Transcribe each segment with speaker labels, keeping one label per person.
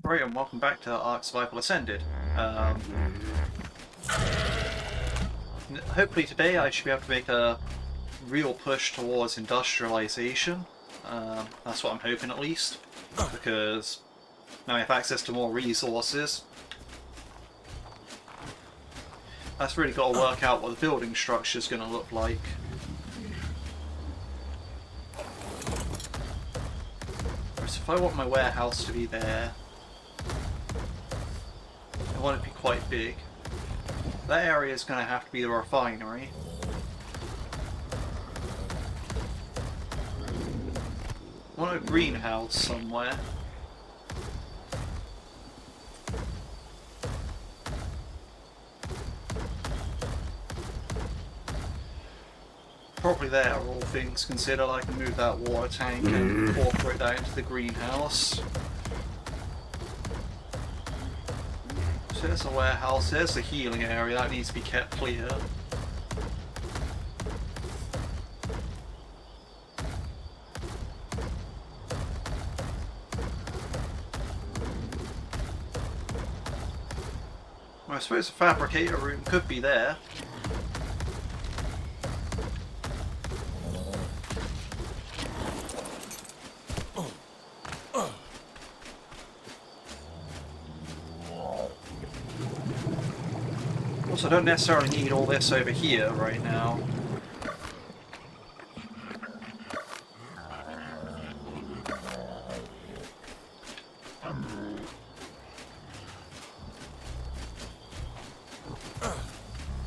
Speaker 1: Right, and welcome back to Ark Survival Ascended. Hopefully today I should be able to make a real push towards industrialization. That's what I'm hoping at least, because now I have access to more resources. That's really got to work out what the building structure is going to look like. So if I want my warehouse to be there, I want it to be quite big. That area is going to have to be the refinery. I want a greenhouse somewhere. Probably there, all things considered. I can move that water tank and incorporate that into the greenhouse. So there's a warehouse, there's the healing area, that needs to be kept clear. Well, I suppose the fabricator room could be there. Also, I don't necessarily need all this over here right now.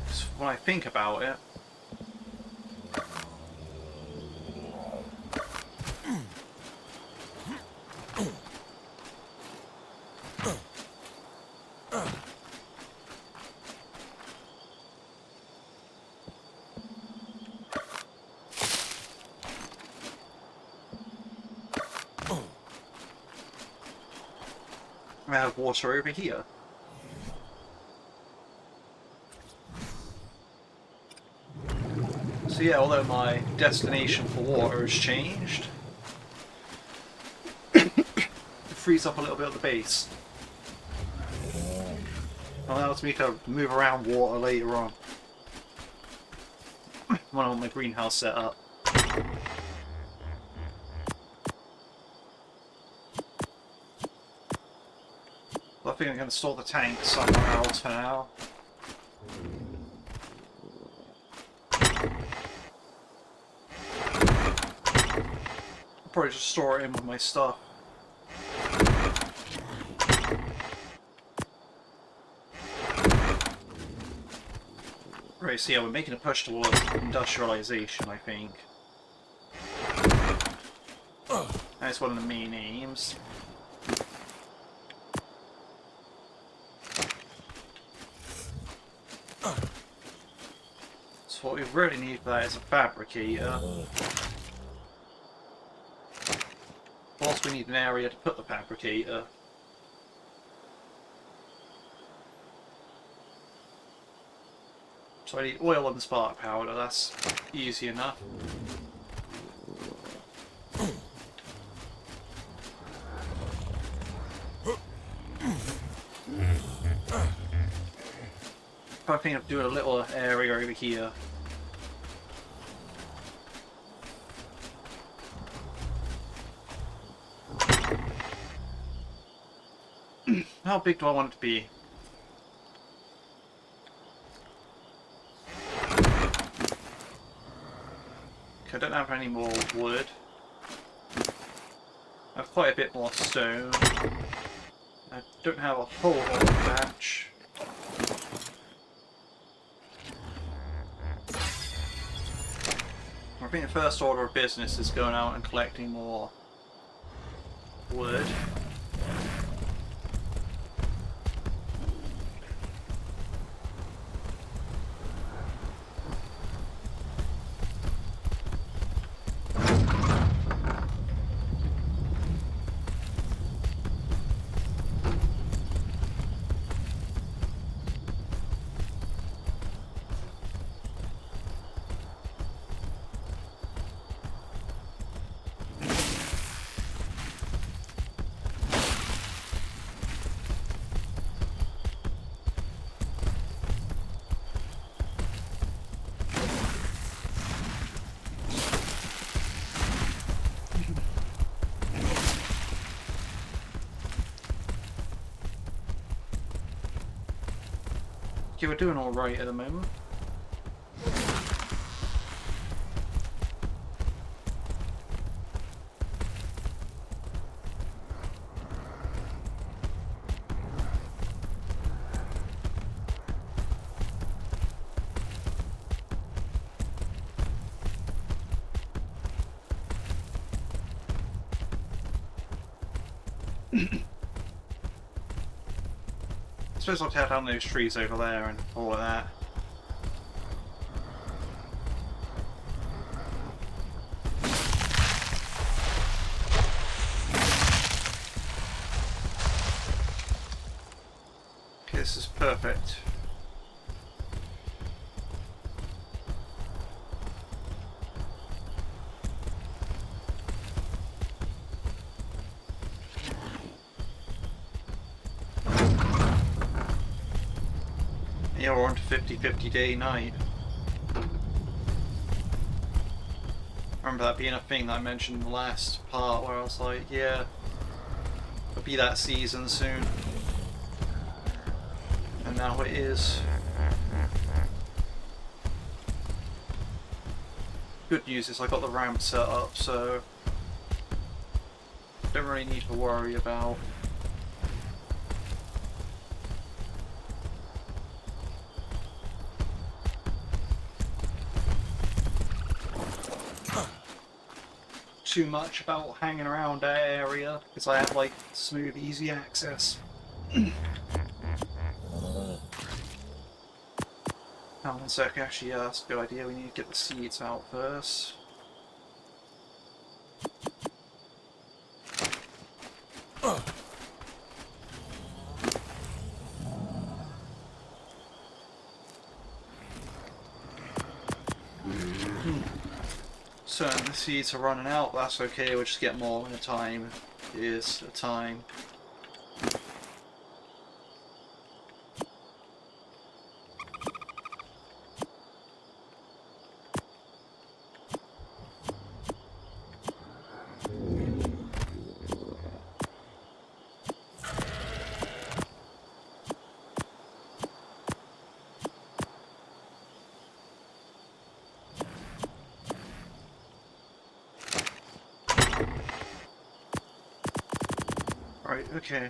Speaker 1: So when I think about it, I have water over here. So yeah, although my destination for water has changed, it frees up a little bit of the base. Allows me to move around water later on when I want my greenhouse set up. I think I'm going to store the tank somewhere else for now. I'll probably just store it in with my stuff. Right, so yeah, we're making a push towards industrialization, I think. That's one of the main aims. So what we really need for that is a fabricator. Whilst we need an area to put the fabricator. So I need oil and spark powder, that's easy enough. I think of doing a little area over here. How big do I want it to be? Okay, I don't have any more wood. I have quite a bit more stone. I don't have a whole lot of thatch. I think the first order of business is going out and collecting more wood. Okay, we're doing alright at the moment. I suppose I'll tear down those trees over there and all of that. Okay, this is perfect. Yeah, we're on to 50-50 day night. I remember that being a thing that I mentioned in the last part where I was like, yeah, it'll be that season soon. And now it is. Good news is I got the ramp set up, so don't really need to worry about too much about hanging around that area, because I have like smooth, easy access. Hold on a sec, actually, yeah, that's a good idea. We need to get the seeds out first. So the seeds are running out, that's okay, we'll just get more when the time is the time. Right, okay.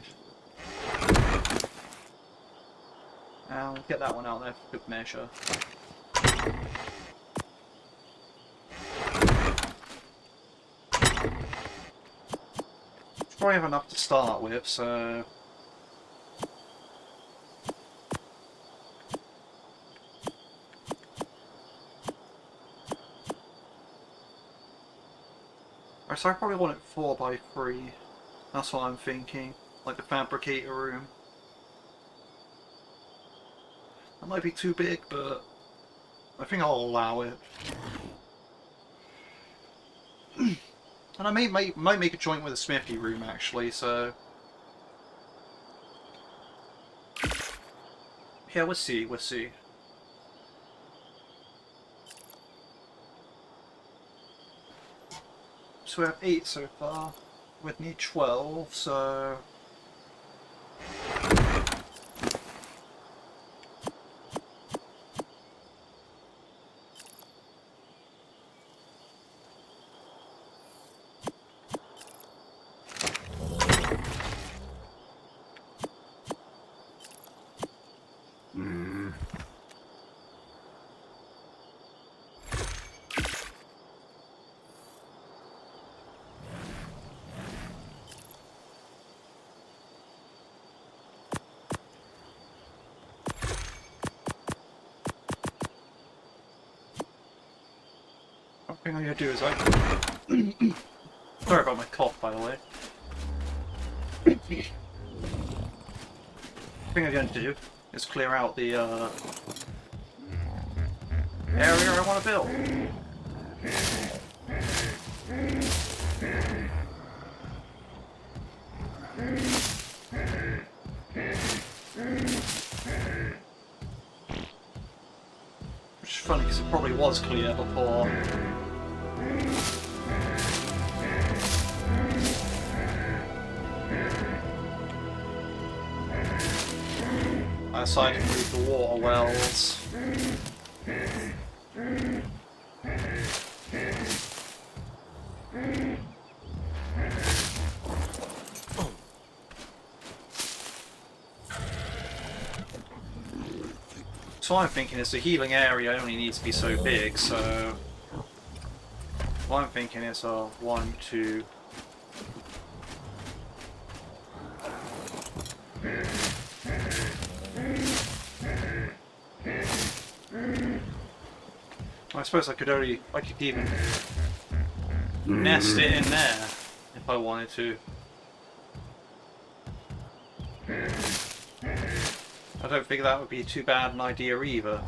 Speaker 1: I'll get that one out there for good measure. Probably have enough to start with, so... So I probably want it 4x3. That's what I'm thinking. Like the fabricator room. That might be too big, but I think I'll allow it. And I might make a joint with a smithy room actually, so... Yeah, we'll see, we'll see. So we have 8 so far. We'd need 12, so... The thing I'm going to do is sorry about my cough, by the way. The thing I'm going to do is clear out the area I want to build. Which is funny because it probably was clear before. I so I can move the water wells. So what I'm thinking is the healing area only needs to be so big, so what I'm thinking is 1, 2. I suppose I could even nest it in there if I wanted to. I don't think that would be too bad an idea either.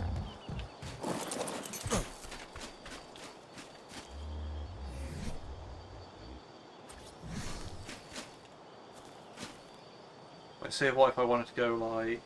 Speaker 1: Let's say what if I wanted to go like...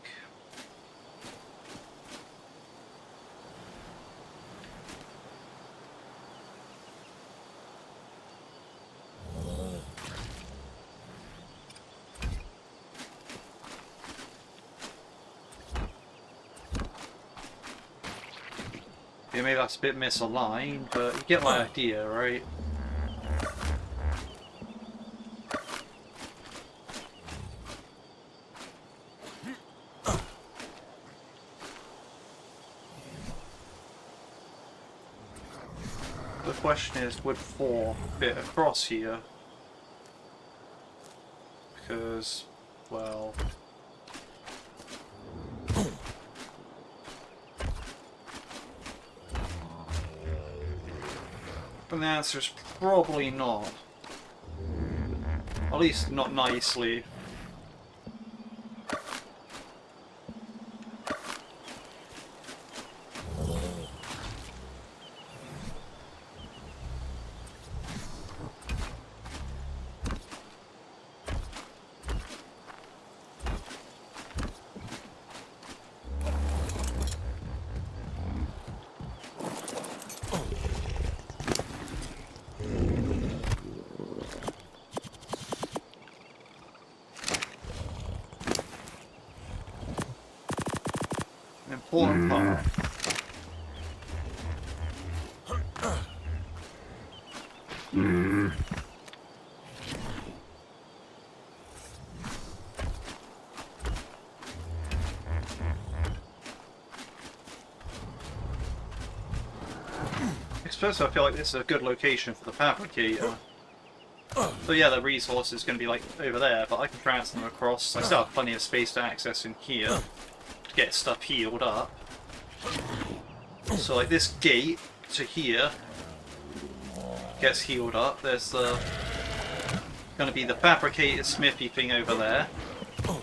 Speaker 1: Yeah, maybe that's a bit misaligned, but you get my idea, right? The question is, would 4 fit across here? Because, well... And the answer is probably not. At least not nicely. Important part. Especially I feel like this is a good location for the fabricator. So yeah, the resource is going to be like over there, but I can transfer them across. I still have plenty of space to access in here to get stuff healed up. So like this gate to here gets healed up. There's the going to be the fabricated smithy thing over there. So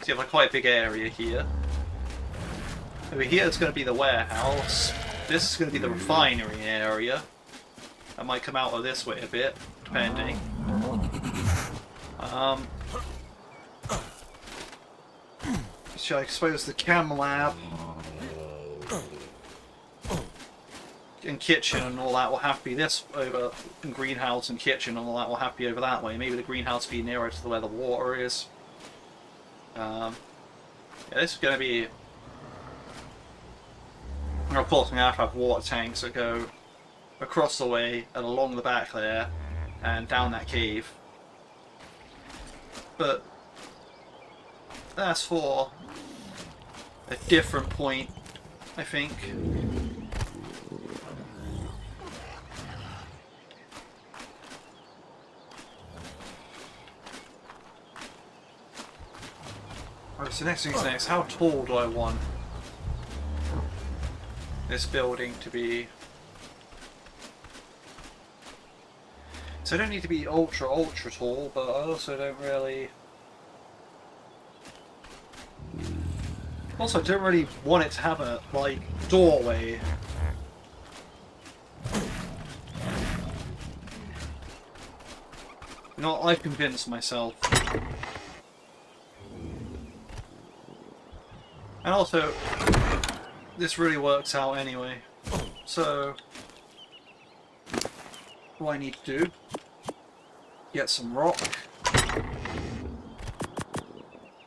Speaker 1: you have like quite a big area here. Over here is going to be the warehouse. This is going to be the refinery area. I might come out of this way a bit, depending. So I suppose the chem lab and kitchen and all that will have to be this over, and greenhouse and kitchen and all that will have to be over that way. Maybe the greenhouse be nearer to where the water is. Yeah, this is going to be... And of course I'm going to have water tanks that go across the way and along the back there and down that cave. But that's for a different point, I think. Alright, so next thing's next. How tall do I want this building to be? So I don't need to be ultra tall, but I also don't really... Also, I don't really want it to have a, like, doorway. You know, I've convinced myself. And also, this really works out anyway. So, what I need to do, get some rock.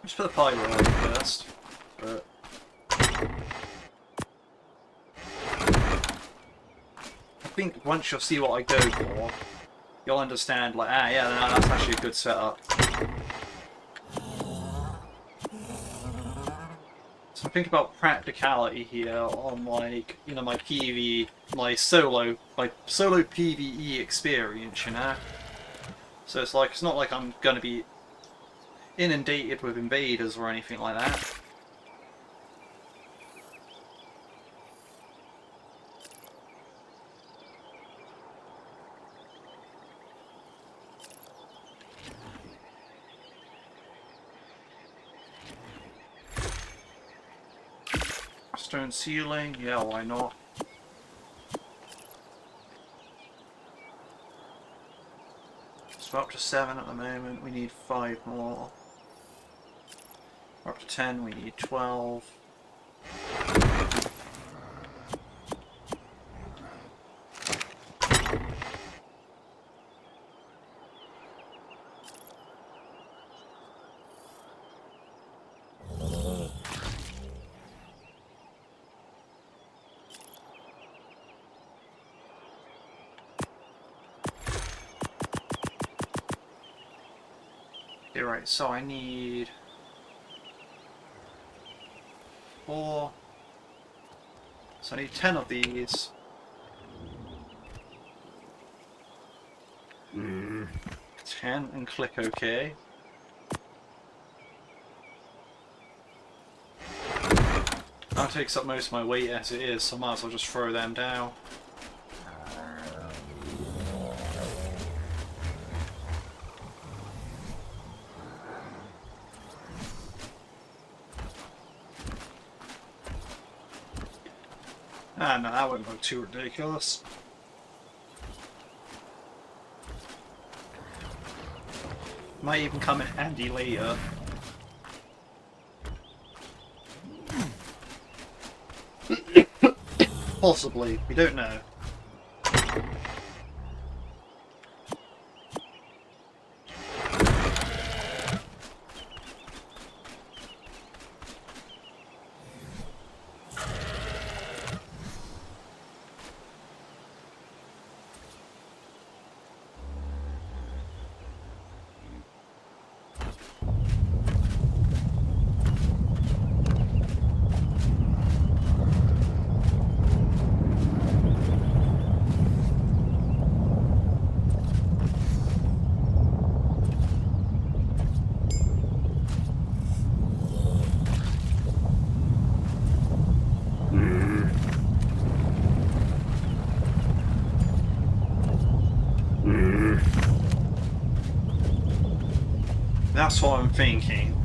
Speaker 1: Just put the pyro on first. but I think once you'll see what I go for, you'll understand, like, ah, yeah, no, that's actually a good setup. So think about practicality here on, like, you know, my solo PvE experience, you know? So it's like, it's not like I'm gonna be inundated with invaders or anything like that. Stone ceiling, yeah, why not? So we're up to 7 at the moment, we need 5 more. We're up to 10, we need 12. Okay, right, so I need 4. So I need 10 of these. 10 and click OK. That takes up most of my weight as it is, so I might as well just throw them down. Ah, no, that wouldn't look too ridiculous. Might even come in handy later. Possibly, we don't know. That's what I'm thinking.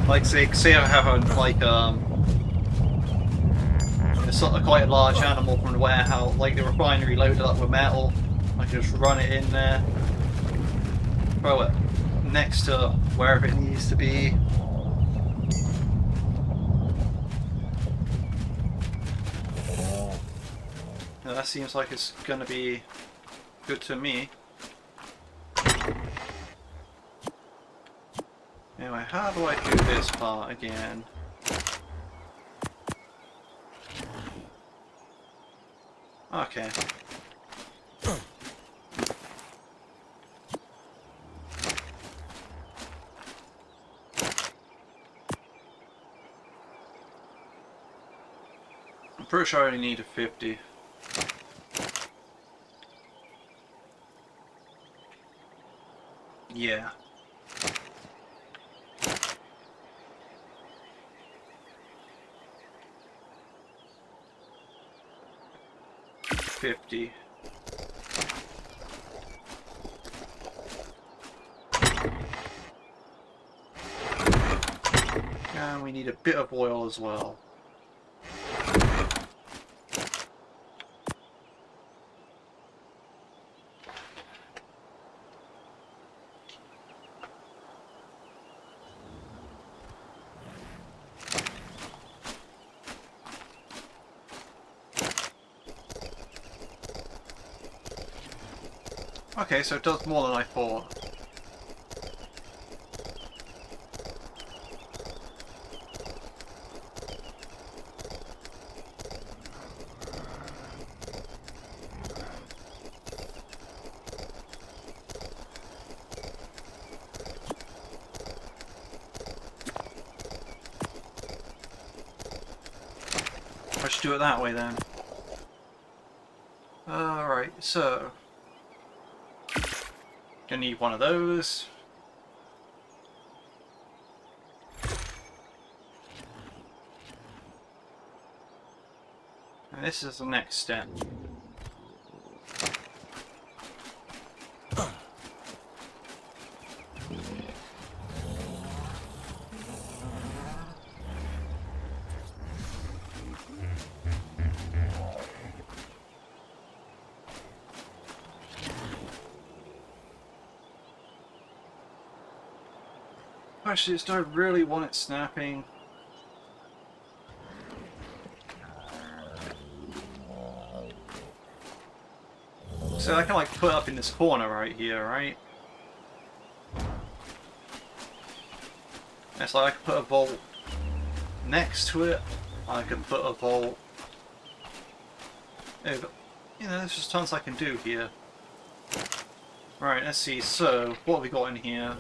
Speaker 1: Like, say I have it's sort of quite a large animal from the warehouse, like the refinery loaded up with metal. I can just run it in there, throw it next to wherever it needs to be. Now that seems like it's gonna be good to me. Anyway, how do I do this part again? Okay. I'm pretty sure I only need a 50. Yeah. $50. And we need a bit of oil as well. Okay, so it does more than I thought. do it that way then. Alright, so... Gonna need one of those. And this is the next step. Actually, do I really want it snapping? So I can like put it up in this corner right here, right? And so I can put a vault next to it. I can put a vault over. You know, there's just tons I can do here. Right, let's see. So, what have we got in here?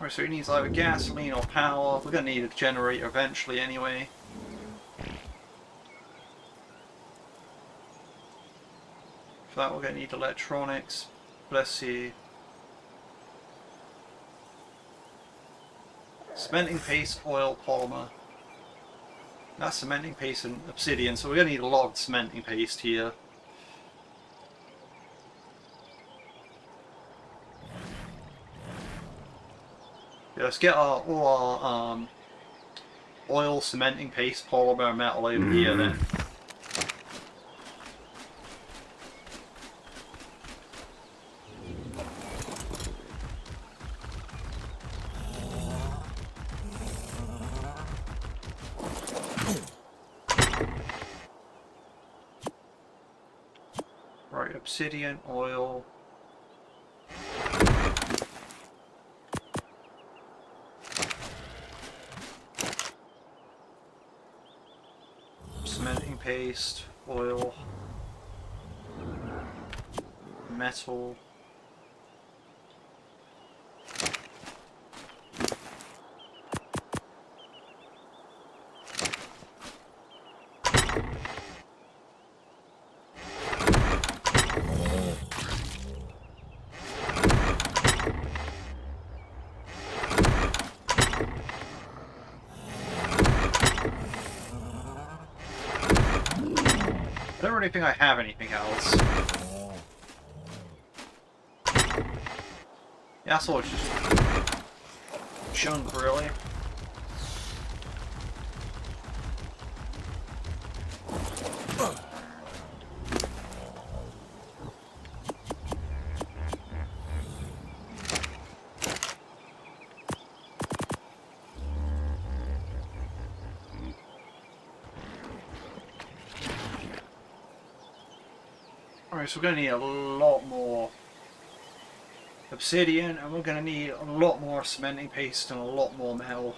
Speaker 1: Right, so it needs either gasoline or power. We're going to need a generator eventually anyway. For that we're going to need electronics. Let's see. Cementing paste, oil, polymer. That's cementing paste and obsidian, so we're going to need a lot of cementing paste here. Yeah, let's get all our oil, cementing paste, polymer, and metal over here then. Right, obsidian, oil. Cementing paste, oil, metal. I don't really think I have anything else. Yeah, that's all it's just junk, really. Alright, so we're going to need a lot more obsidian, and we're going to need a lot more cementing paste and a lot more metal.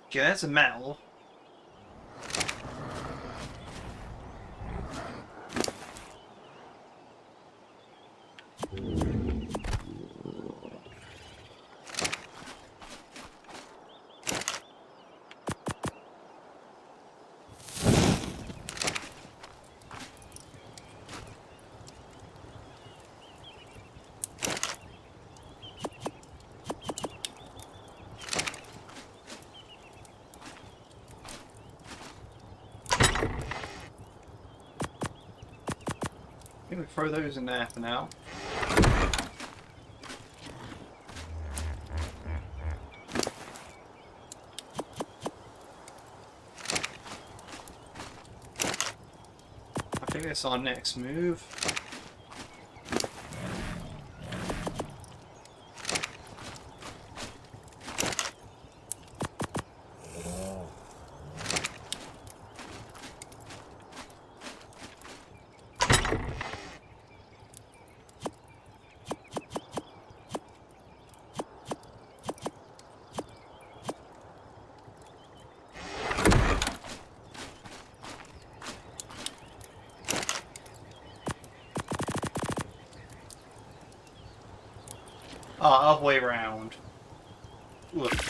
Speaker 1: Okay, that's a metal. I'm going to throw those in there for now. I think that's our next move. Ah, other way round. Ugh.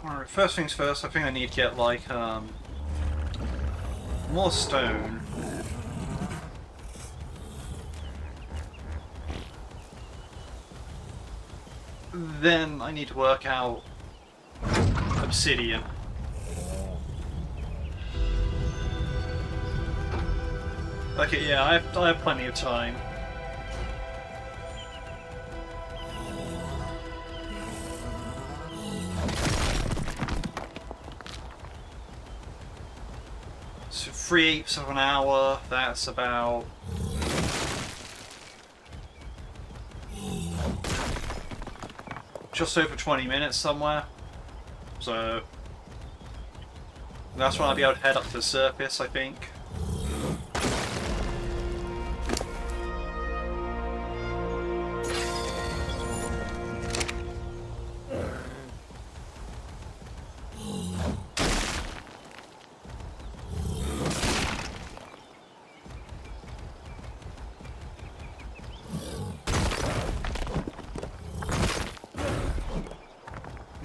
Speaker 1: Alright, first things first, I think I need to get, like, more stone. Then I need to work out obsidian. Okay, yeah, I have plenty of time. So 3/8 of an hour, that's about... just over 20 minutes somewhere. So... that's when I'll be able to head up to the surface, I think.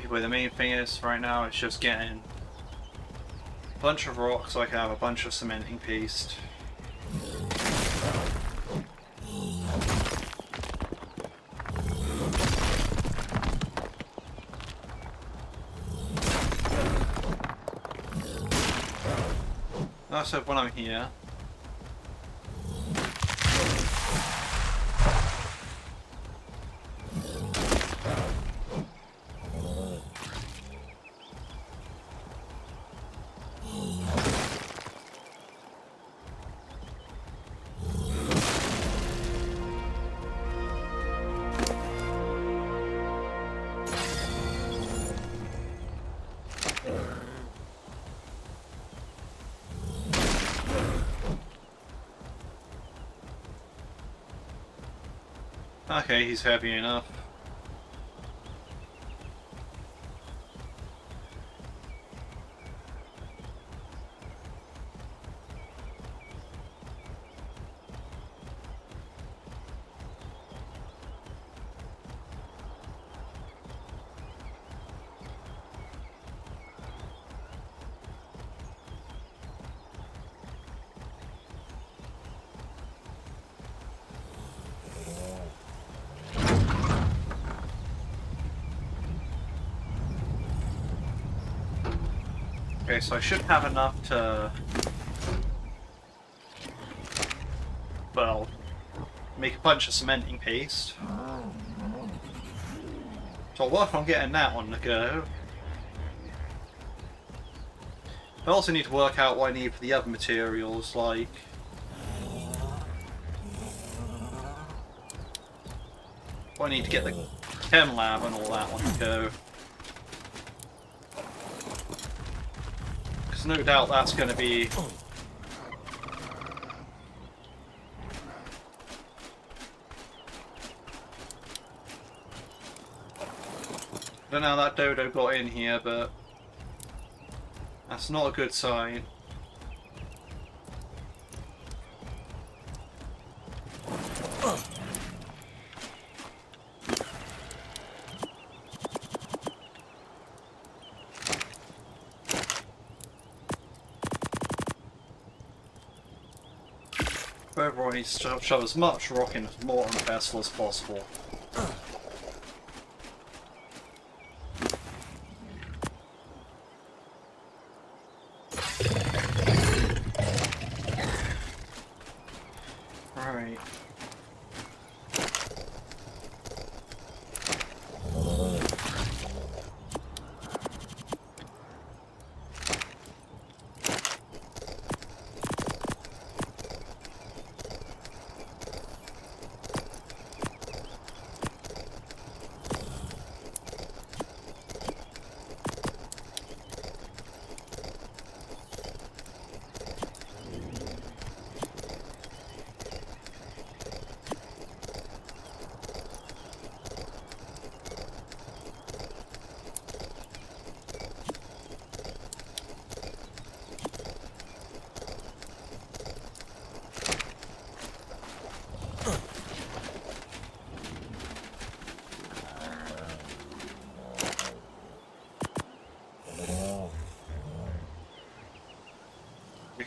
Speaker 1: But the main thing is, right now, it's just getting a bunch of rocks so I can have a bunch of cementing paste. So when I'm here... Okay, he's heavy enough. Okay, so I should have enough to... well, make a bunch of cementing paste. So I'll work on getting that on the go. I also need to work out what I need for the other materials, like... I need to get the chem lab and all that on the go. Because no doubt that's going to be... I don't know how that dodo got in here, but that's not a good sign. Everyone needs to shove as much rock in as more on the vessel as possible. Alright.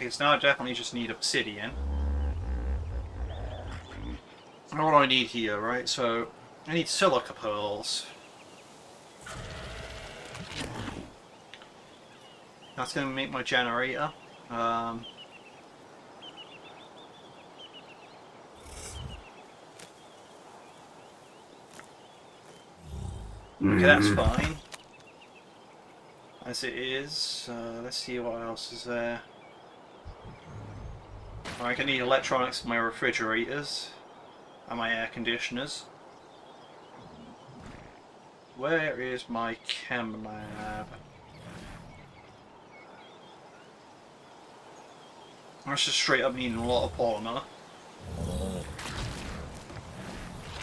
Speaker 1: so now I definitely just need obsidian. And what do I need here, right? So, I need silica pearls. That's going to make my generator. Okay, that's fine. As it is. Let's see what else is there. I can need electronics for my refrigerators and my air conditioners. Where is my chem lab? That's just straight up needing a lot of polymer.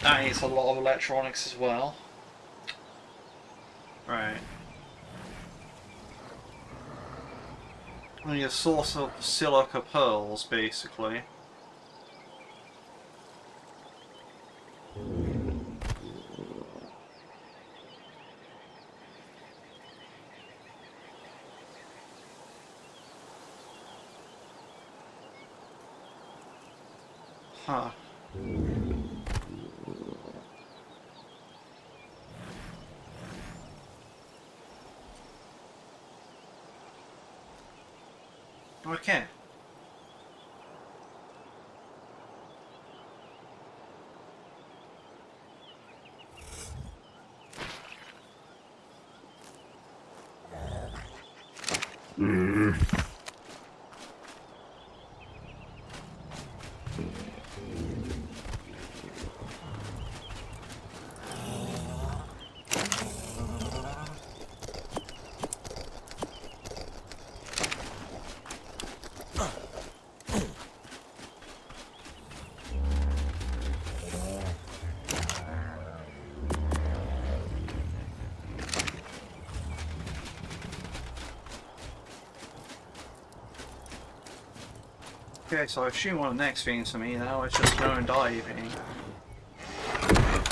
Speaker 1: That needs a lot of electronics as well. Right. I need a source of silica pearls, basically. Huh. Okay. Okay, so I assume one of the next things for me now is just go and diving.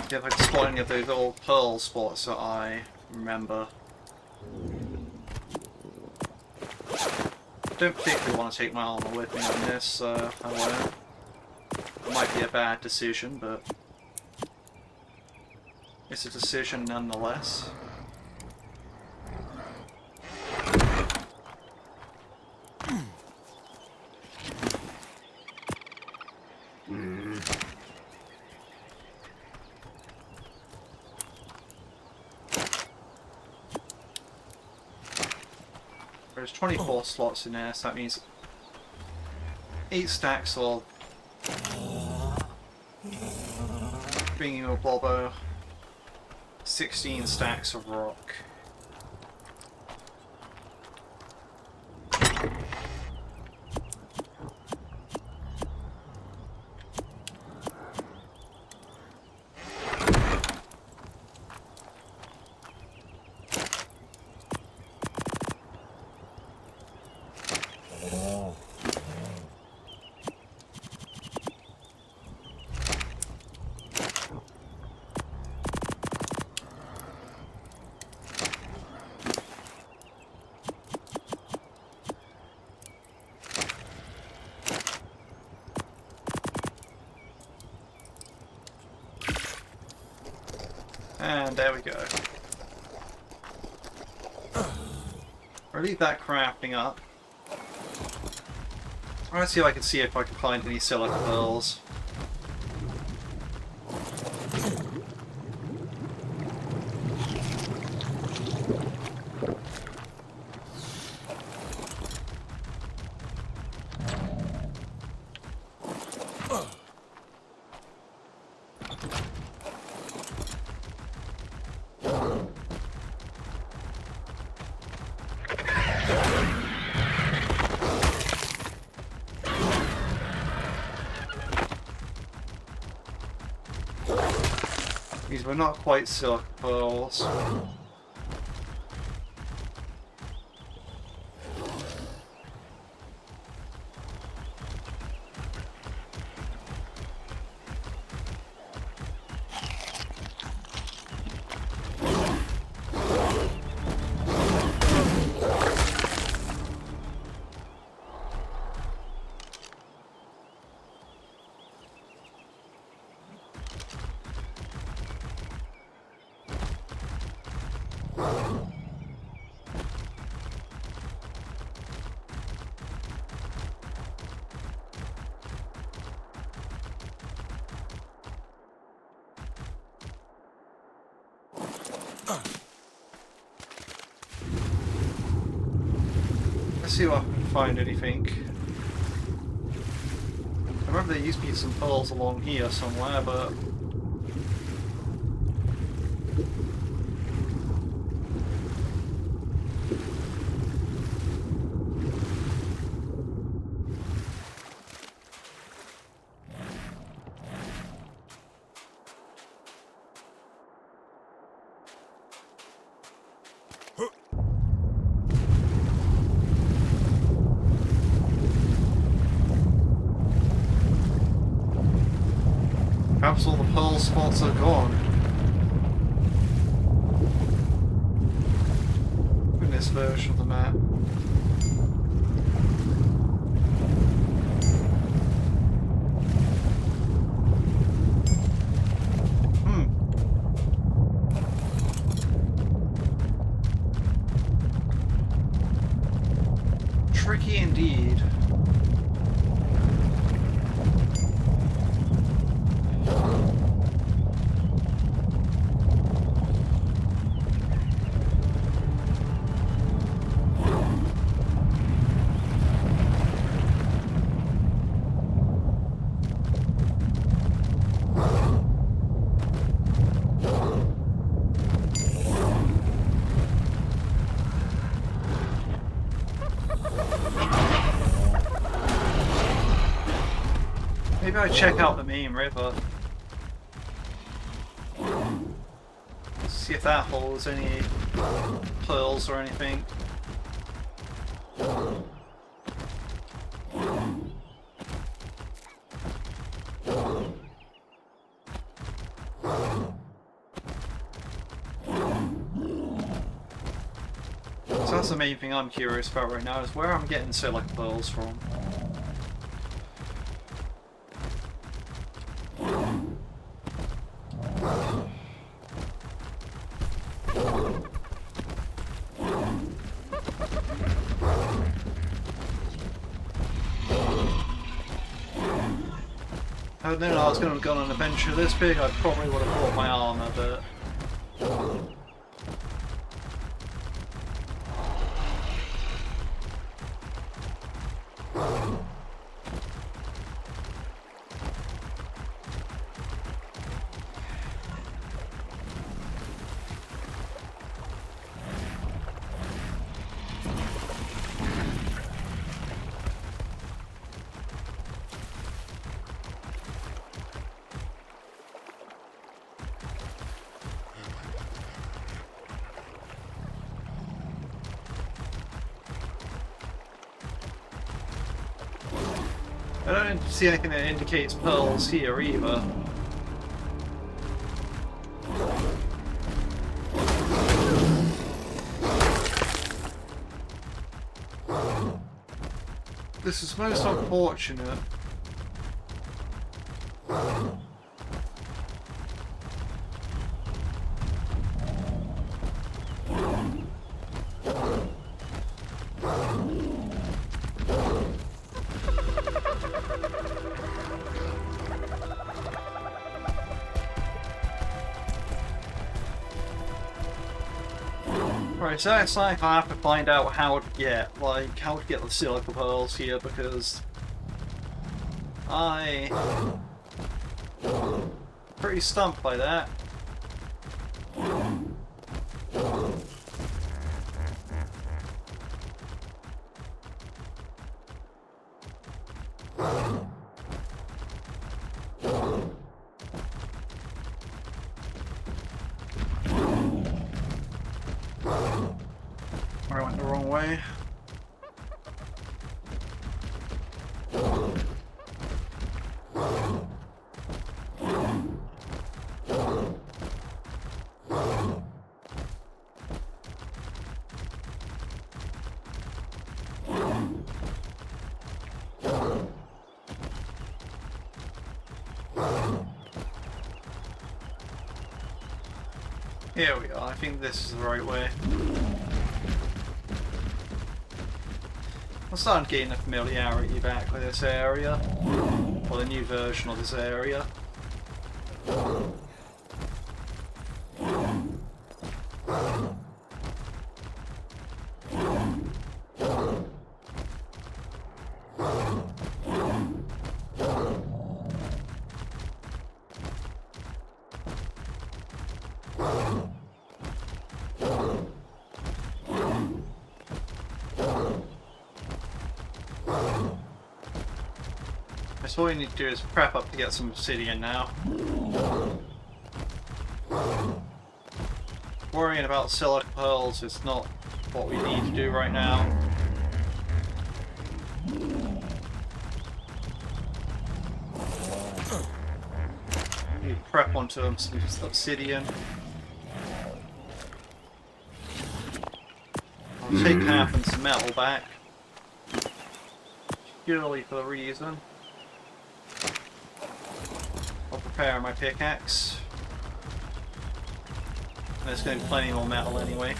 Speaker 1: See if I can spot any of those old pearl spots that I remember. Don't particularly want to take my armor with me on this, so I won't. It might be a bad decision, but it's a decision nonetheless. There's 24 slots in there, so that means 8 stacks of Bingo Blobbo, 16 stacks of rock. And there we go. I'll leave that crafting up. Let's see if I can find any silica pearls. These were not quite silica pearls. Let's see if I can find anything. I remember there used to be some pearls along here somewhere, but... Perhaps all the pearl spots are gone. In this version of the map. Tricky indeed. Maybe I check out the main river. See if that holds any pearls or anything. So that's the main thing I'm curious about right now, is where I'm getting select pearls from. I don't know, I was going to go on an adventure this big, I probably would have bought my armour, but... I don't see anything that indicates pearls here either. This is most unfortunate. Right, so it's like I have to find out how to get the silica pearls here, because I'm pretty stumped by that. I went the wrong way. Here we are, I think this is the right way. I'm starting getting a familiarity back with this area. Or the new version of this area. So all we need to do is prep up to get some obsidian now. Worrying about silica pearls is not what we need to do right now. We need to prep onto some obsidian. I'll take half and some metal back. Purely for the reason. I'll prepare my pickaxe. There's going to be plenty more metal anyway.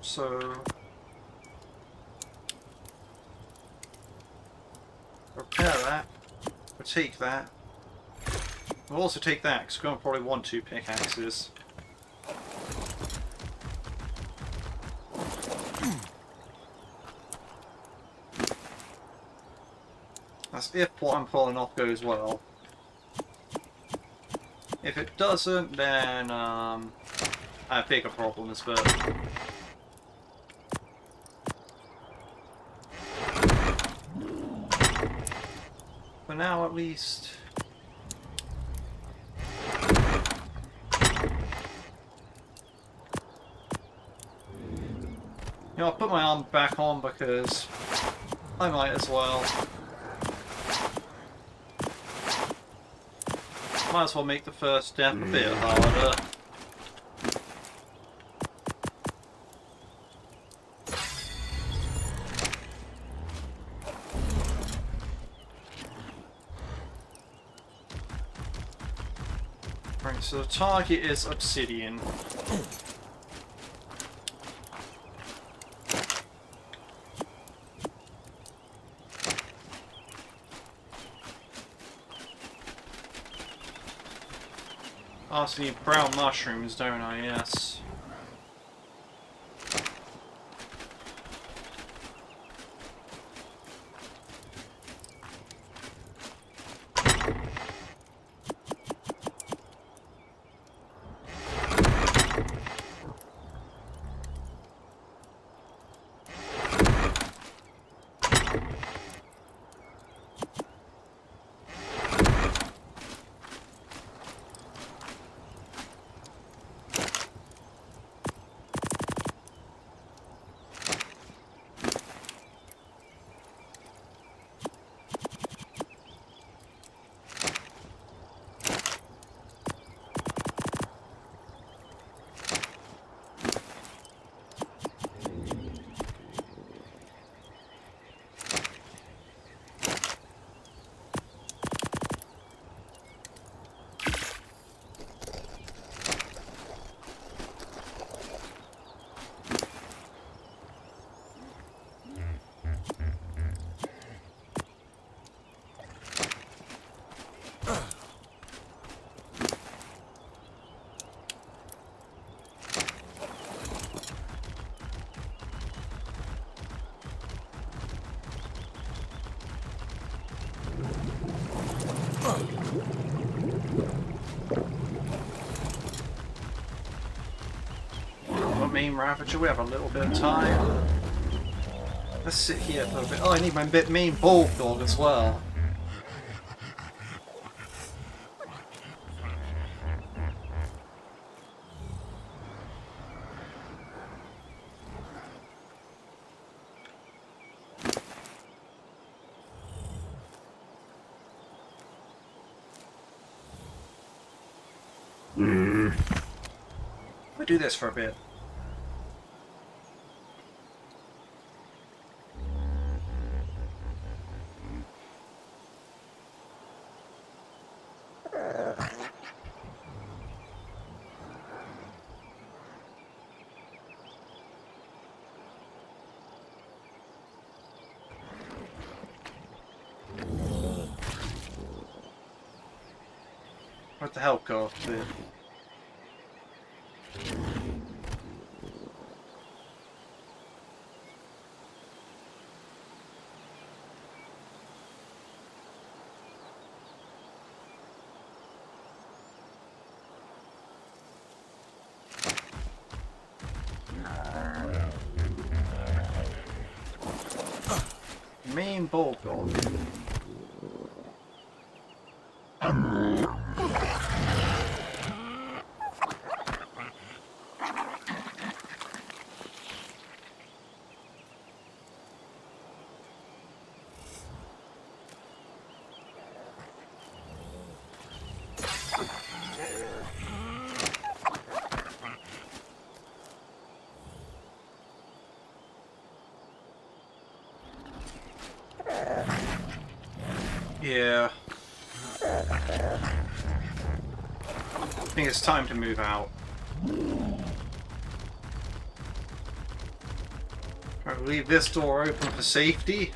Speaker 1: So... repair that. We'll take that. We'll also take that, because we're going to probably want 2 pickaxes. That's if what I'm pulling off goes well. If it doesn't, then I have bigger problems, but... for now, at least... you know, I'll put my arm back on because I might as well. Might as well make the first step a bit harder. Right, so the target is obsidian. I also need brown mushrooms, don't I? Yes. Main Ravager, we have a little bit of time. Let's sit here for a bit. Oh, I need my main bulldog as well. We'll do this for a bit. Where'd the help go? There. Main bulk of it. Yeah. I think it's time to move out. I'll leave this door open for safety.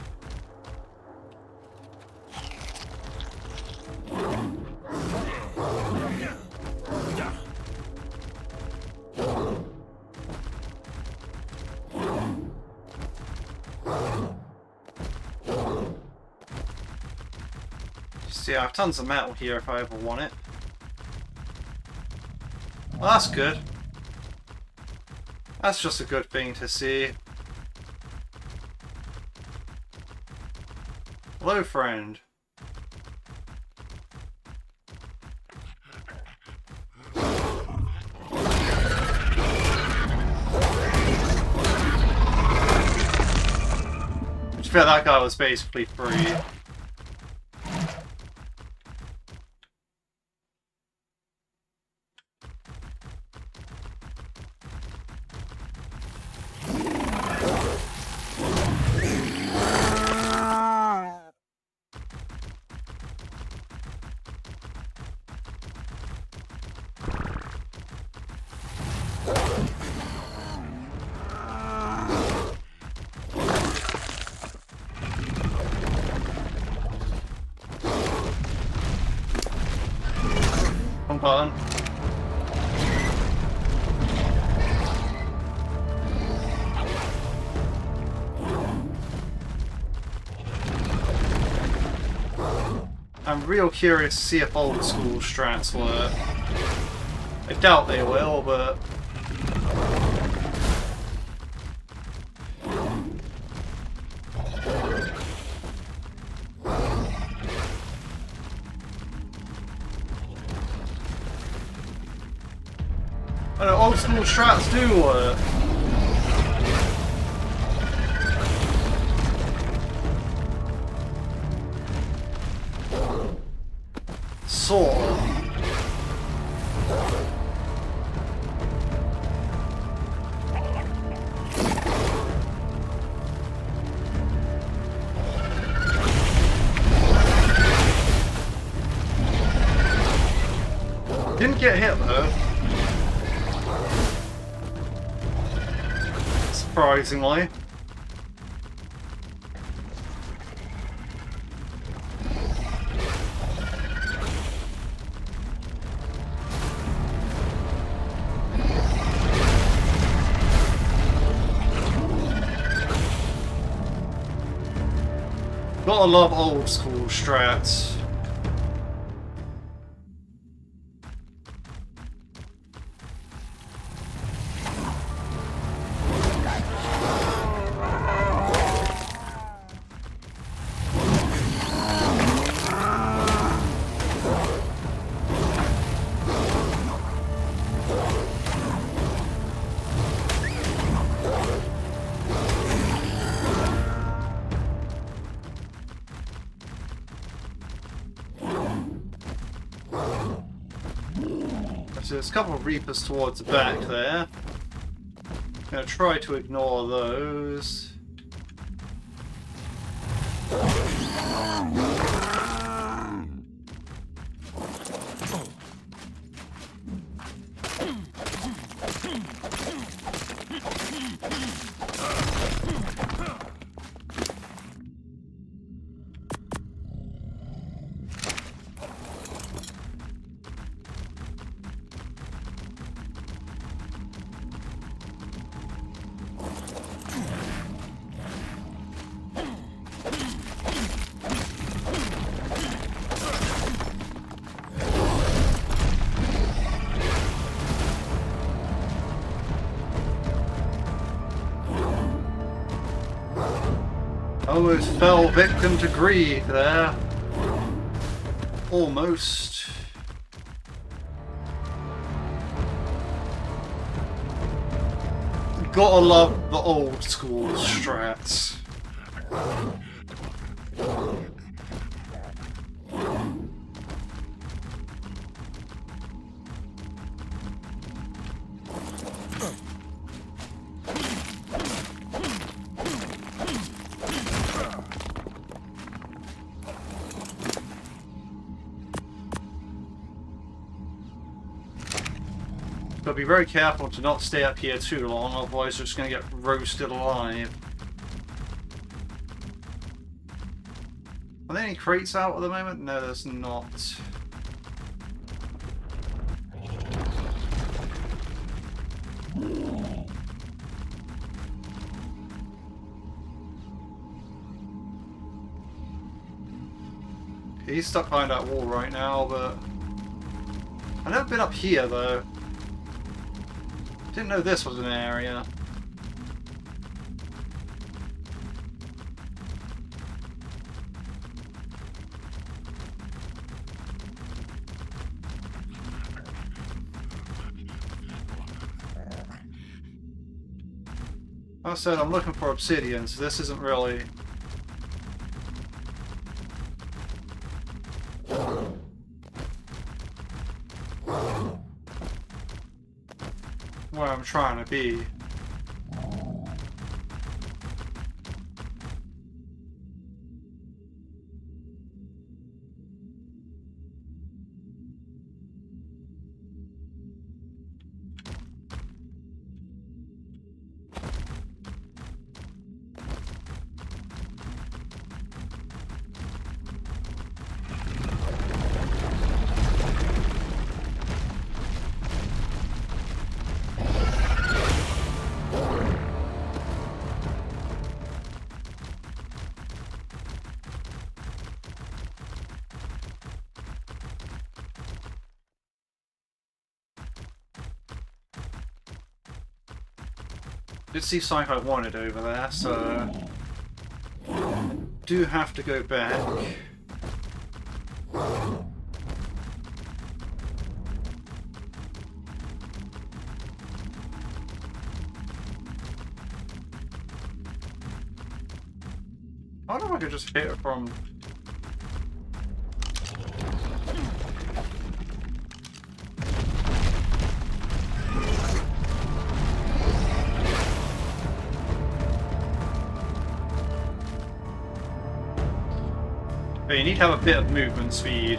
Speaker 1: See, I have tons of metal here if I ever want it. Well, that's good. That's just a good thing to see. Hello, friend. I feel that guy was basically free. Button. I'm real curious to see if old school strats work. I doubt they will, but I know old school strats do work. Sort of. Didn't get hit though. Surprisingly. Gotta love old school strats. So there's a couple of Reapers towards the back there. I'm going to try to ignore those. Almost fell victim to greed there. Almost. Gotta love the old school strats. But be very careful to not stay up here too long, otherwise you're just going to get roasted alive. Are there any crates out at the moment? No, there's not. He's stuck behind that wall right now, but I've never been up here though. Didn't know this was an area. Like I said, I'm looking for obsidian, so this isn't really... where I'm trying to be. Did see something I wanted over there, so do have to go back. I wonder if I could just hit it from... But you need to have a bit of movement speed.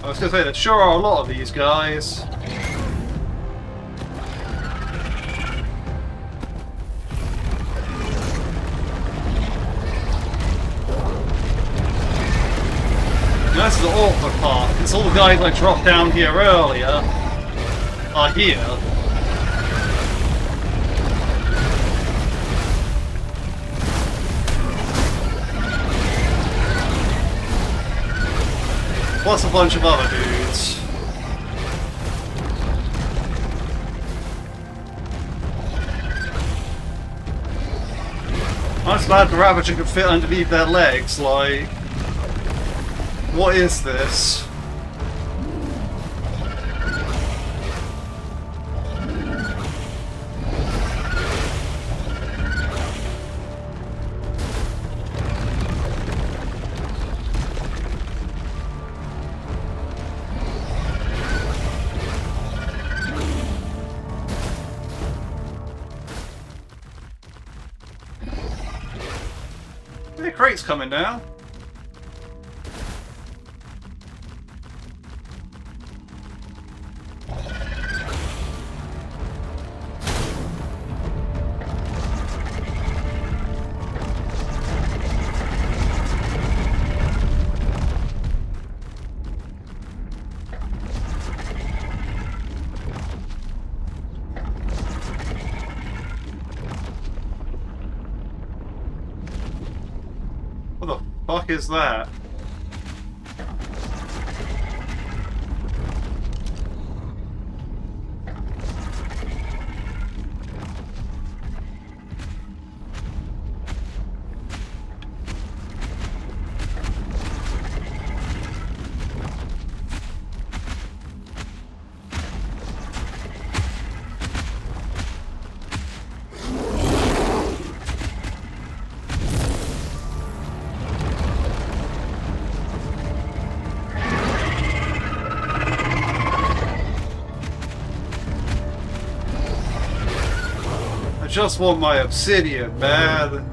Speaker 1: I was going to say, there sure are a lot of these guys. That's the awkward part, because all the guys I dropped down here earlier are here. Plus a bunch of other dudes. I'm just glad the Ravager could fit underneath their legs, like... what is this? The crate's coming down. fuck is that? I just want my obsidian, man.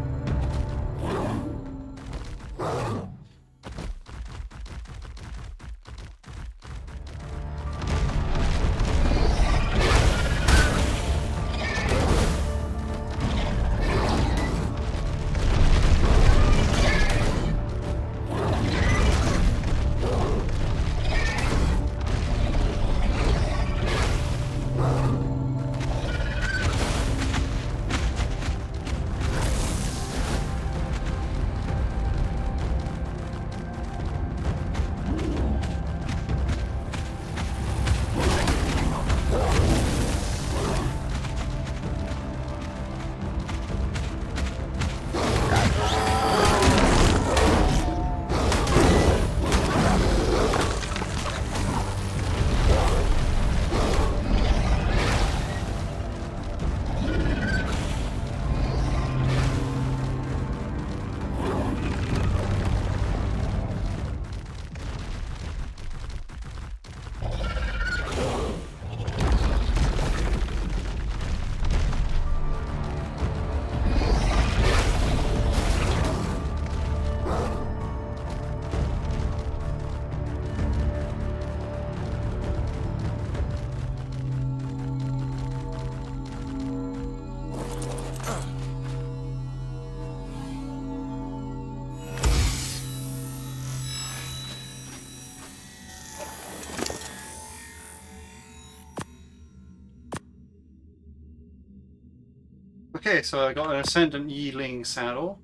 Speaker 1: Okay, so I got an Ascendant Yeeling saddle.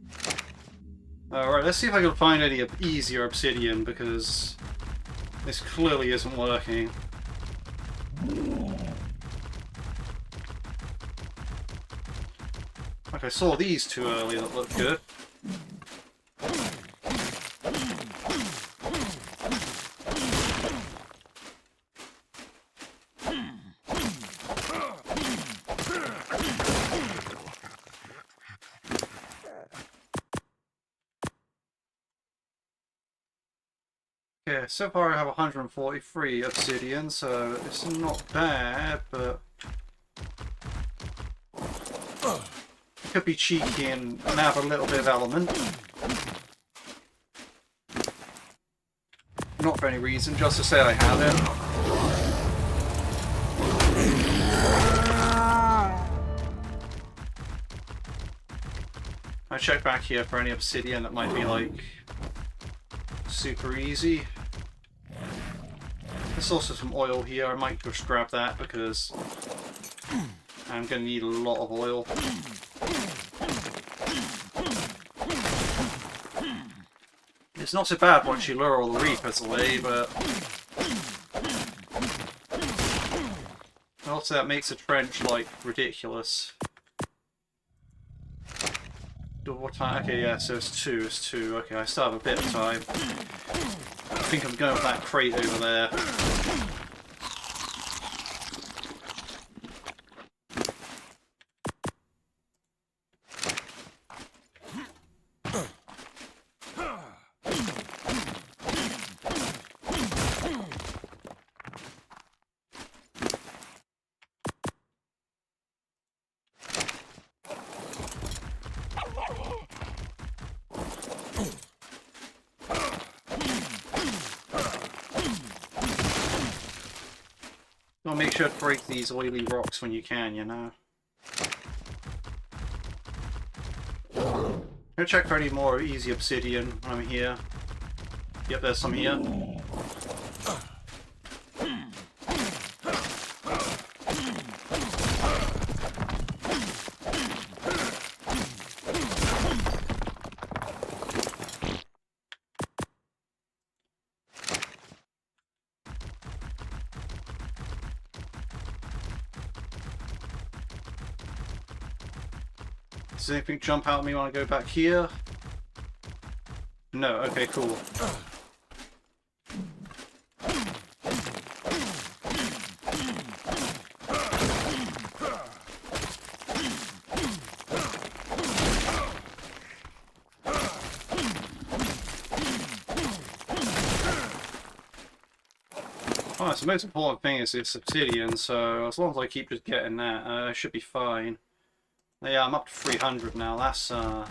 Speaker 1: Alright, let's see if I can find any easier obsidian, because this clearly isn't working. Like, I saw these two earlier that looked good. Okay, so far I have 143 obsidian, so it's not bad, but could be cheeky and have a little bit of element. Not for any reason, just to say I have it. I check back here for any obsidian that might be like super easy. There's also some oil here. I might just grab that because I'm going to need a lot of oil. It's not so bad once you lure all the reapers away, but also that makes a trench like ridiculous. What time? Okay, yeah, so it's two. Okay, I still have a bit of time. I think I'm going for that crate over there. Well, make sure to break these oily rocks when you can, you know. Go check for any more easy obsidian when I'm here. Yep, there's some here. Does anything jump out at me when I go back here? No, okay, cool. Alright, so the most important thing is this obsidian, so as long as I keep just getting that, I should be fine. Yeah, I'm up to 300 now, that's a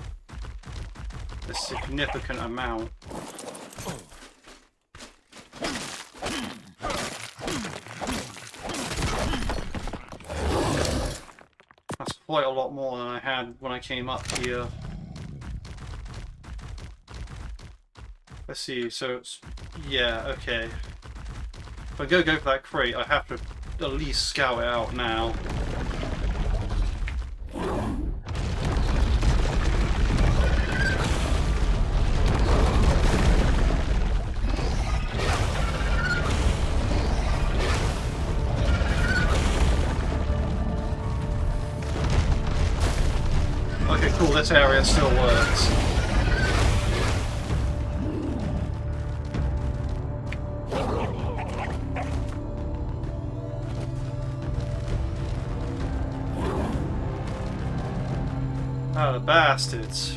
Speaker 1: significant amount. That's quite a lot more than I had when I came up here. Let's see, so it's... yeah, okay. If I go for that crate, I have to at least scout it out now. Okay, cool, this area still works. Oh, the bastards.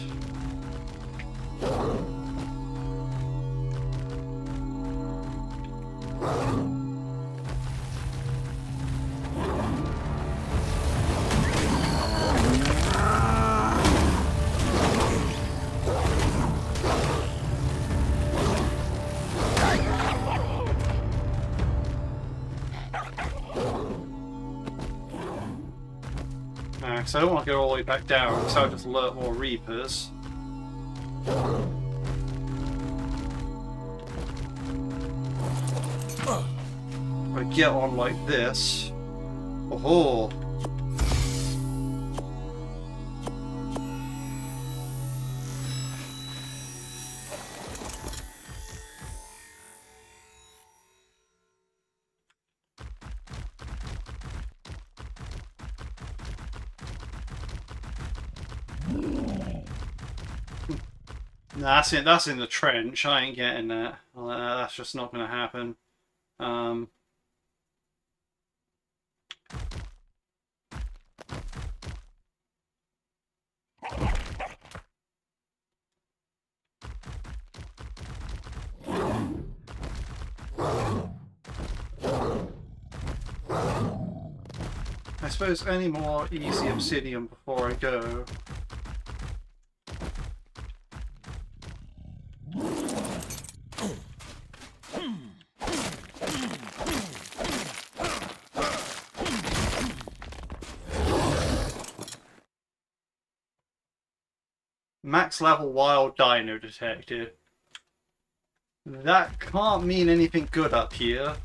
Speaker 1: So I don't want to go all the way back down, so I'll just alert more Reapers. If I get on like this... oh-ho! Nah, that's in the trench. I ain't getting that. That's just not going to happen. I suppose any more easy obsidian before I go. Max level wild dino detected. That can't mean anything good up here.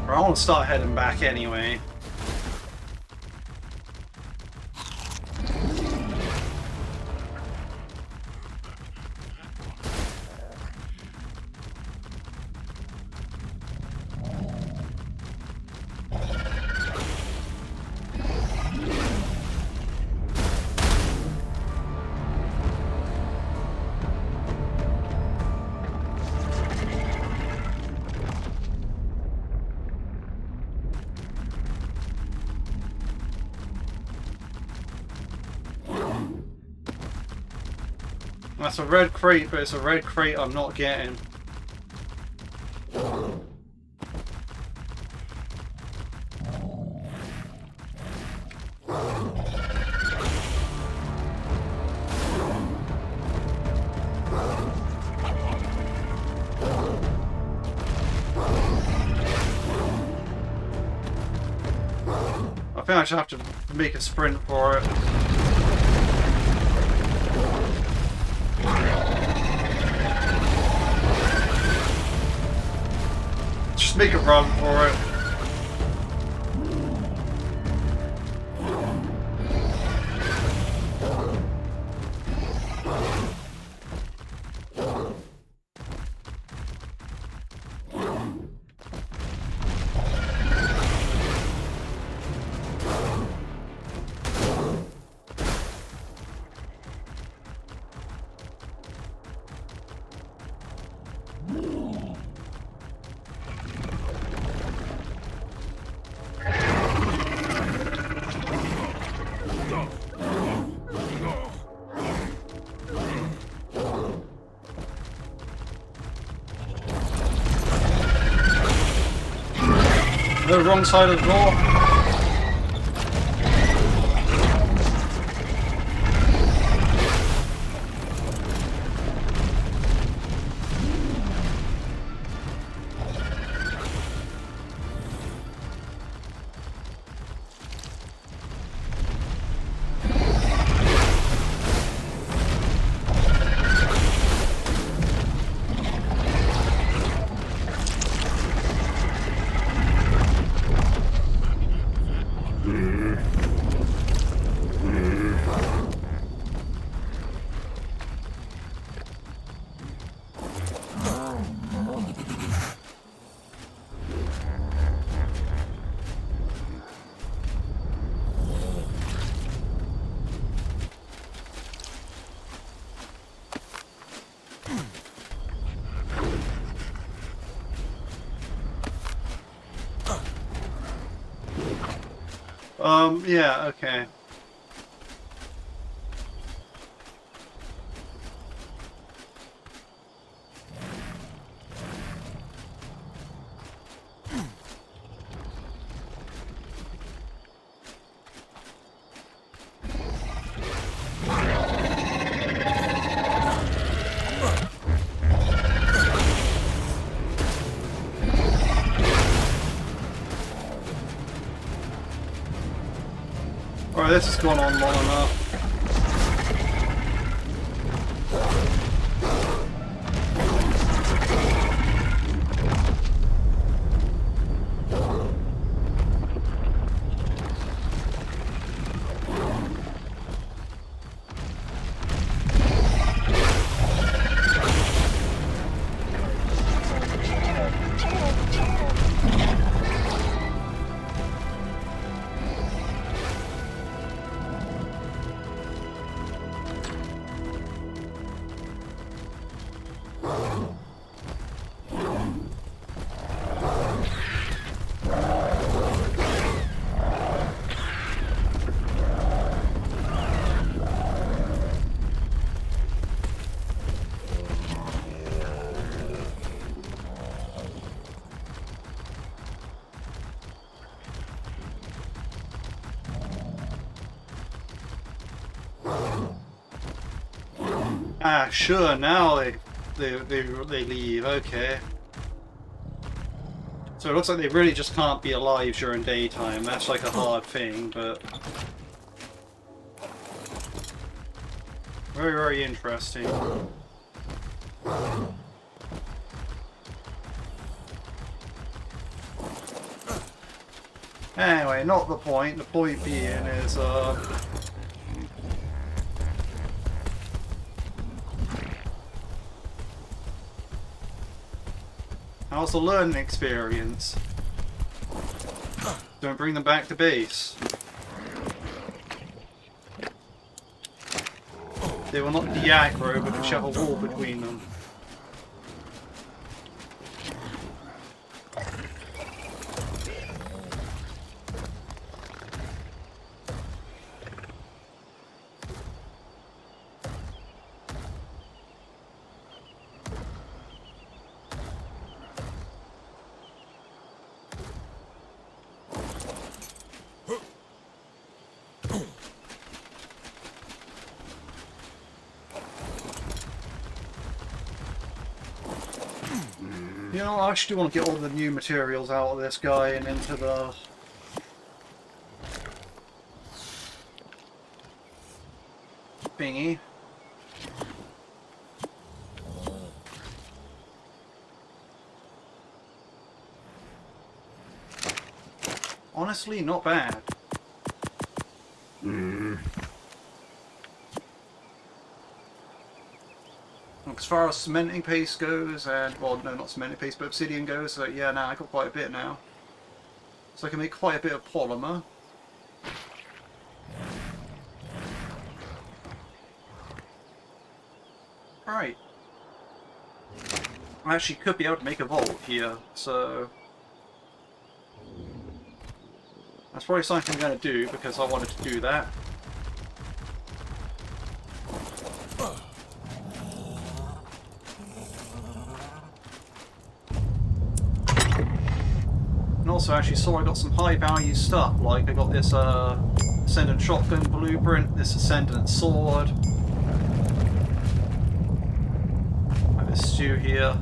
Speaker 1: I want to start heading back anyway. That's a red crate, but it's a red crate I'm not getting. I think I should have to make a sprint for it. Just make a run for it. The wrong side of the door. Yeah, okay. Alright, this has gone on long enough. Ah, sure, now they leave, okay. So it looks like they really just can't be alive during daytime. That's like a hard thing, but... Very, very interesting. Anyway, not the point. The point being is, how's the learning experience? Don't bring them back to base. They will not de-aggro, but shove a wall between them. You know, I actually want to get all the new materials out of this guy and into the... thingy. Honestly, not bad. As far as cementing paste goes, and, well, no, not cementing paste, but obsidian goes, so yeah, now I got quite a bit now. So I can make quite a bit of polymer. Right. I actually could be able to make a vault here, so... That's probably something I'm going to do, because I wanted to do that. And also actually saw I got some high value stuff, like I got this Ascendant shotgun blueprint, this Ascendant sword. I have this stew here.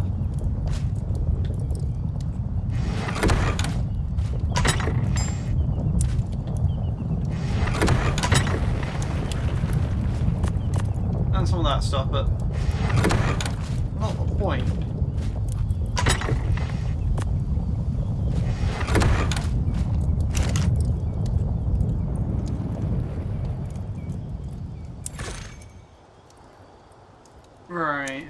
Speaker 1: And some of that stuff, but not the point. Right.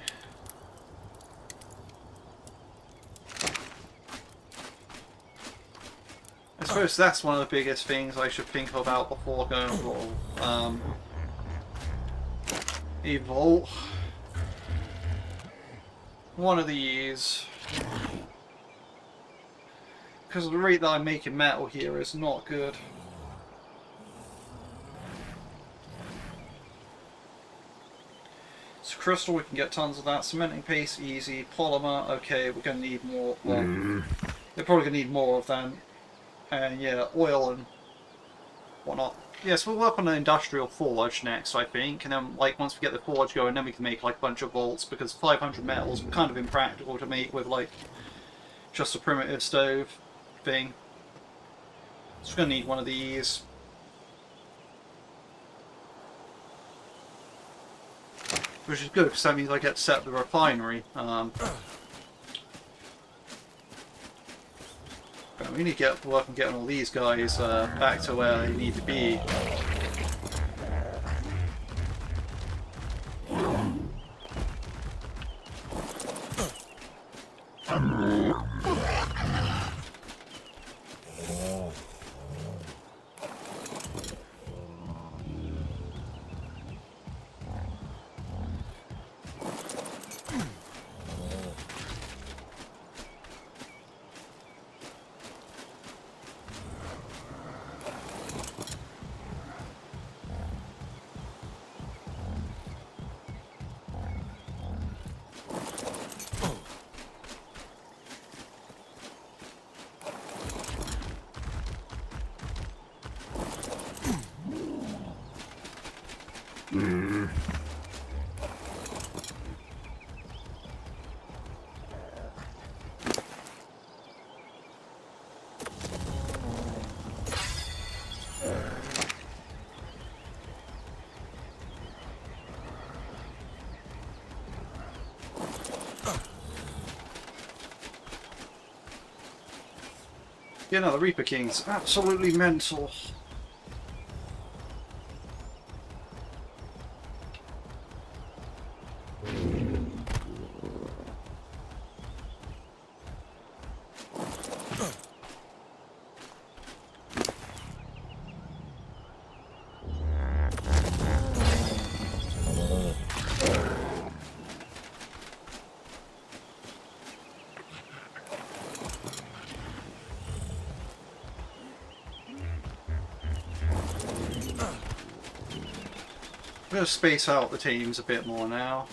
Speaker 1: I suppose that's one of the biggest things I should think about before going for Evolved. One of these. Because the rate that I'm making metal here is not good. So crystal, we can get tons of that. Cementing paste, easy. Polymer, okay, we're going to need more. Well, we're probably going to need more of them. And yeah, oil and whatnot. Yes, we'll work on an industrial forge next, I think. And then, like, once we get the forge going, then we can make, like, a bunch of bolts. Because 500 metals are kind of impractical to make with, like, just a primitive stove thing. So we're going to need one of these. Which is good, because that means I get to set up the refinery. But we need to get to work on getting all these guys back to where they need to be. Yeah, no, the Reaper King's absolutely mental. I'm going to space out the teams a bit more now.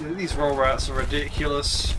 Speaker 1: These roll rats are ridiculous.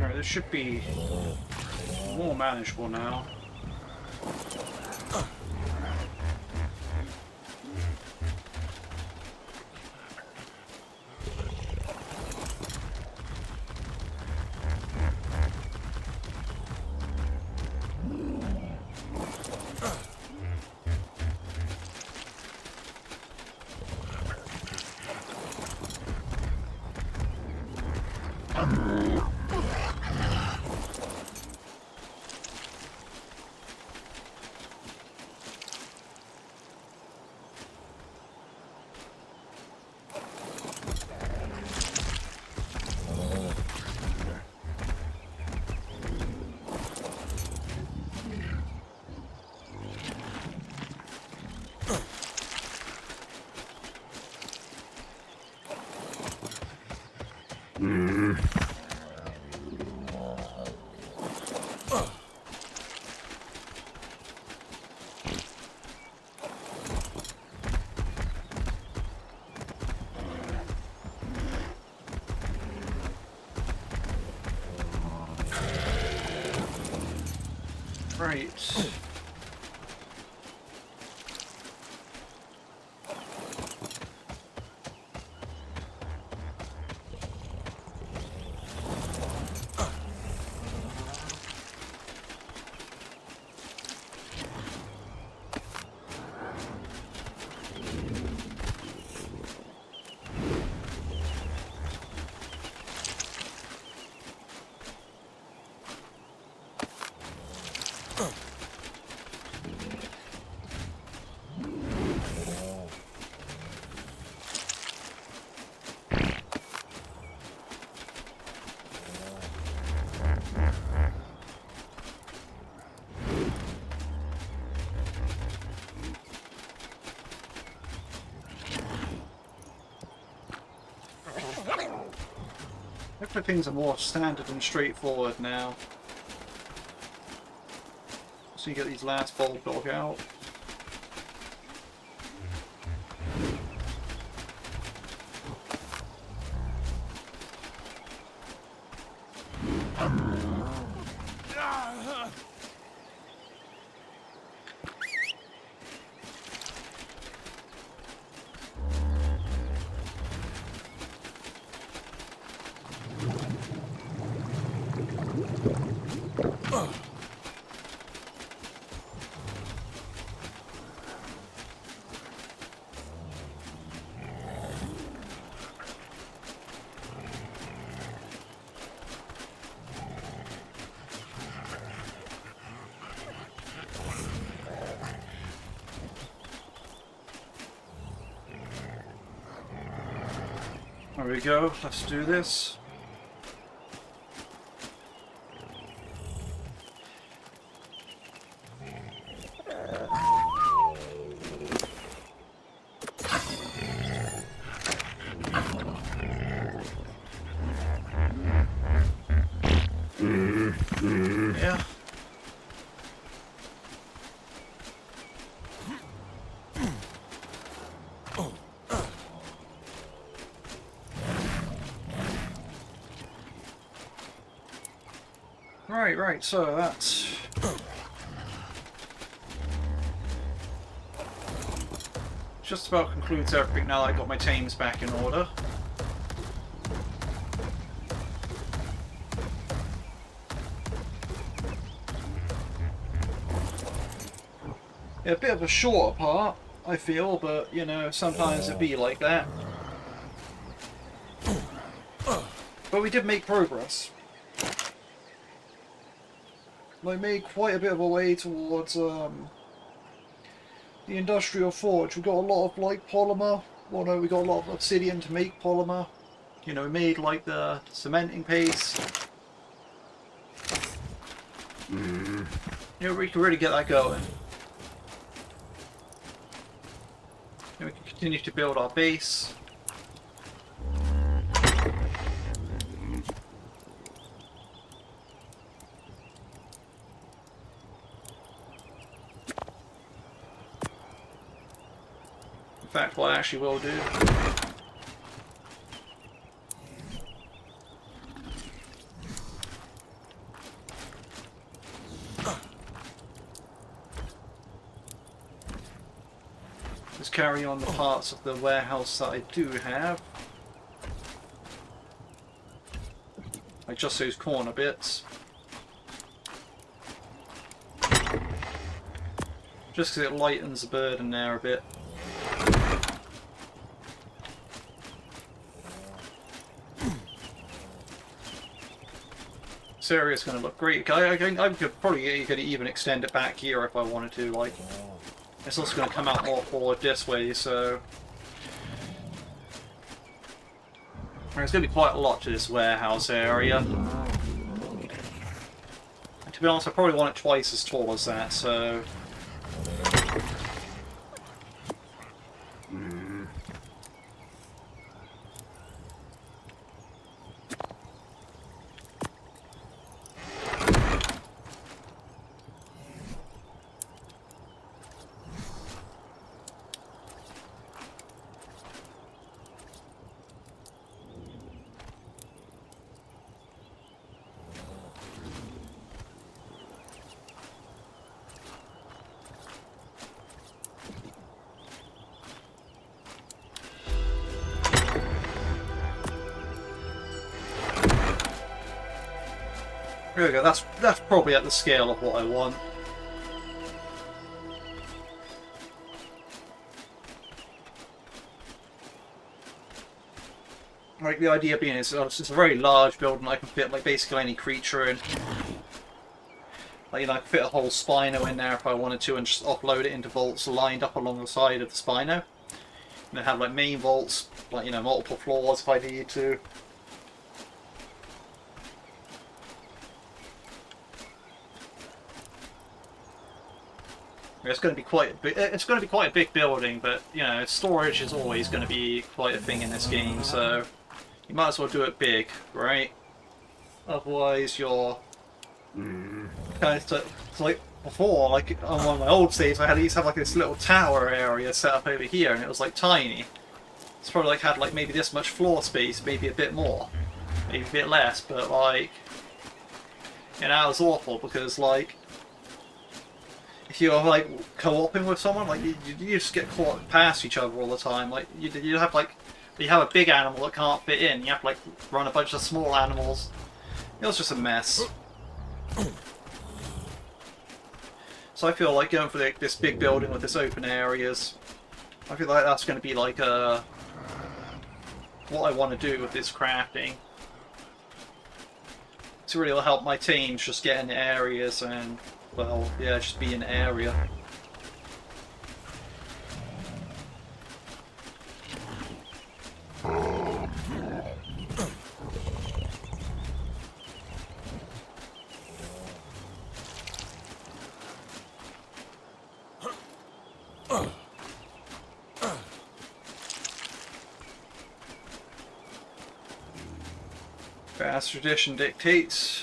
Speaker 1: Right, this should be more manageable now. Right. Hopefully things are more standard and straightforward now. So you get these last bulb dog out. There we go, let's do this. Yeah. Right, so that's... just about concludes everything now that I got my tames back in order. Yeah, a bit of a shorter part, I feel, but, you know, sometimes it be like that. But we did make progress. We made quite a bit of a way towards the industrial forge. We got a lot of like polymer. Well, no, we got a lot of obsidian to make polymer. You know, we made like the cementing paste. You know, we can really get that going. And we can continue to build our base. In fact, what I actually will do... is carry on the parts of the warehouse that I do have. Like just those corner bits. Just because it lightens the burden there a bit. This area is going to look great. I could probably even extend it back here if I wanted to. Like, it's also going to come out more forward this way, so there's going to be quite a lot to this warehouse area. And to be honest, I probably want it twice as tall as that, so... There we go, that's probably at the scale of what I want. Like, the idea being is it's a very large building. I can fit like basically any creature in. Like, you know, I can fit a whole Spino in there if I wanted to and just offload it into vaults lined up along the side of the Spino. And then have like main vaults, like, you know, multiple floors if I need to. It's going to be quite a big, it's going to be quite a big building, but you know, storage is always going to be quite a thing in this game, so you might as well do it big, right? Otherwise, you're kind of like before, like on one of my old saves, I used to have like this little tower area set up over here, and it was like tiny. It's probably like had like maybe this much floor space, maybe a bit more, maybe a bit less, but like, you know, it was awful because like, if you're like co-oping with someone, like you just get caught past each other all the time. Like you have like, you have a big animal that can't fit in. You have to like run a bunch of small animals. It was just a mess. So I feel like going for this big building with this open areas. I feel like that's going to be like what I want to do with this crafting. To really help my teams just get in the areas and, well, yeah, just be in the area. As tradition dictates.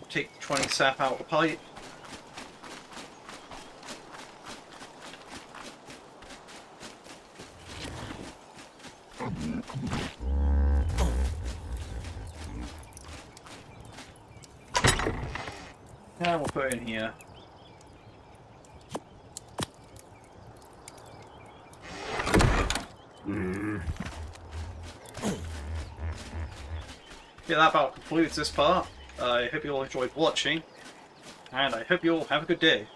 Speaker 1: Take 20 sap out of the pipe. And we'll put it in here. Yeah, that about concludes this part. I hope you all enjoyed watching, and I hope you all have a good day.